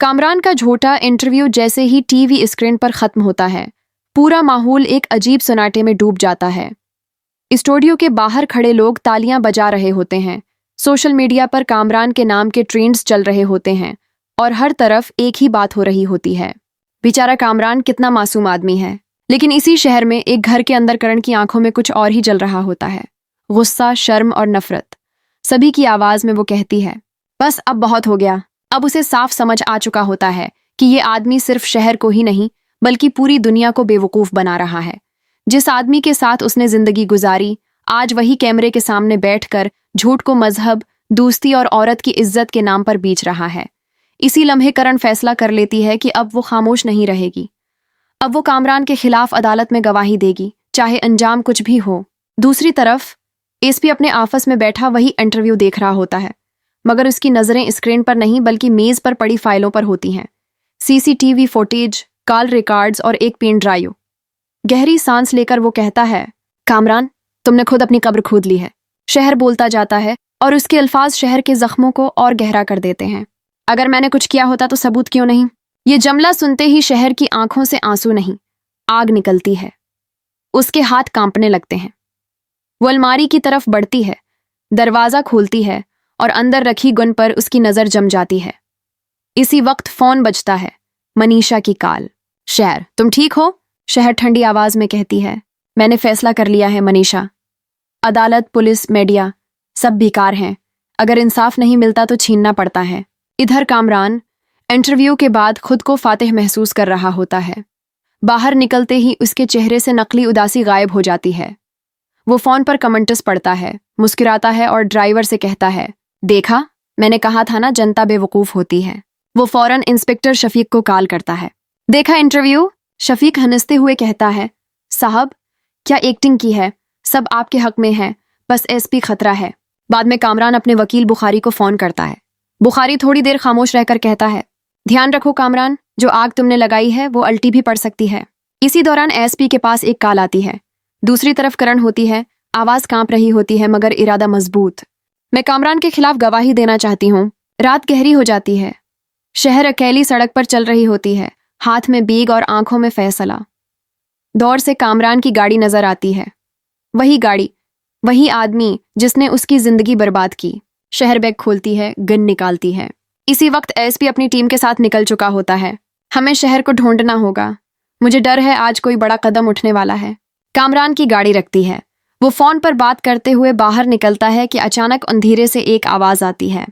कामरान का झूठा इंटरव्यू जैसे ही टीवी स्क्रीन पर खत्म होता है, पूरा माहौल एक अजीब सन्नाटे में डूब जाता है। स्टूडियो के बाहर खड़े लोग तालियां बजा रहे होते हैं, सोशल मीडिया पर कामरान के नाम के ट्रेंड्स चल रहे होते हैं और हर तरफ एक ही बात हो रही होती है, बेचारा कामरान कितना मासूम आदमी है। लेकिन इसी शहर में एक घर के अंदर करण की आंखों में कुछ और ही जल रहा होता है, गुस्सा, शर्म और नफरत। सभी की आवाज में वो कहती है, बस अब बहुत हो गया। अब उसे साफ समझ आ चुका होता है कि ये आदमी सिर्फ शहर को ही नहीं बल्कि पूरी दुनिया को बेवकूफ बना रहा है। जिस आदमी के साथ उसने जिंदगी गुजारी, आज वही कैमरे के सामने बैठकर झूठ को मजहब, दोस्ती और औरत की इज्जत के नाम पर बेच रहा है। इसी लम्हे करण फैसला कर लेती है कि अब वो खामोश नहीं रहेगी। अब वो कामरान के खिलाफ अदालत में गवाही देगी, चाहे अंजाम कुछ भी हो। दूसरी तरफ एसपी अपने ऑफिस में बैठा वही इंटरव्यू देख रहा होता है, मगर उसकी नजरें स्क्रीन पर नहीं बल्कि मेज पर पड़ी फाइलों पर होती हैं। सीसीटीवी फुटेज, कॉल रिकॉर्ड्स और एक पेन ड्राइव। गहरी सांस लेकर वो कहता है, कामरान, तुमने खुद अपनी कब्र खोद ली है। शहर बोलता जाता है और उसके अल्फाज शहर के जख्मों को और गहरा कर देते हैं। अगर मैंने कुछ किया होता तो सबूत क्यों नहीं? ये जुमला सुनते ही शहर की आंखों से आंसू नहीं, आग निकलती है। उसके हाथ कांपने लगते हैं। वो अलमारी की तरफ बढ़ती है, दरवाजा खोलती है और अंदर रखी गन पर उसकी नजर जम जाती है। इसी वक्त फोन बजता है। मनीषा की कॉल। शहर, तुम ठीक हो? शहर ठंडी आवाज में कहती है, मैंने फैसला कर लिया है मनीषा। अदालत, पुलिस, मीडिया सब बेकार हैं। अगर इंसाफ नहीं मिलता तो छीनना पड़ता है। इधर कामरान इंटरव्यू के बाद खुद को फातिह महसूस कर रहा होता है। बाहर निकलते ही उसके चेहरे से नकली उदासी गायब हो जाती है। वो फोन पर कमेंट्स पढ़ता है, मुस्कुराता है और ड्राइवर से कहता है, देखा, मैंने कहा था ना, जनता बेवकूफ होती है। वो फौरन इंस्पेक्टर शफीक को कॉल करता है। देखा इंटरव्यू? शफीक हंसते हुए कहता है, साहब, क्या एक्टिंग की है, सब आपके हक में है, बस एसपी खतरा है। बाद में कामरान अपने वकील बुखारी को फोन करता है। बुखारी थोड़ी देर खामोश रहकर कहता है, ध्यान रखो कामरान, जो आग तुमने लगाई है वो अल्टी भी पड़ सकती है। इसी दौरान एसपी के पास एक कॉल आती है। दूसरी तरफ करण होती है, आवाज कांप रही होती है मगर इरादा मजबूत। मैं कामरान के खिलाफ गवाही देना चाहती हूँ। रात गहरी हो जाती है। शहर अकेली सड़क पर चल रही होती है, हाथ में बैग और आंखों में फैसला। दौर से कामरान की गाड़ी नजर आती है। वही गाड़ी, वही आदमी जिसने उसकी जिंदगी बर्बाद की। शहर बैग खोलती है, गन निकालती है। इसी वक्त एसपी अपनी टीम के साथ निकल चुका होता है। हमें शहर को ढूंढना होगा। मुझे डर है आज कोई बड़ा कदम उठने वाला है। कामरान की गाड़ी रखती है। वो फोन पर बात करते हुए बाहर निकलता है कि अचानक अंधेरे से एक आवाज आती है,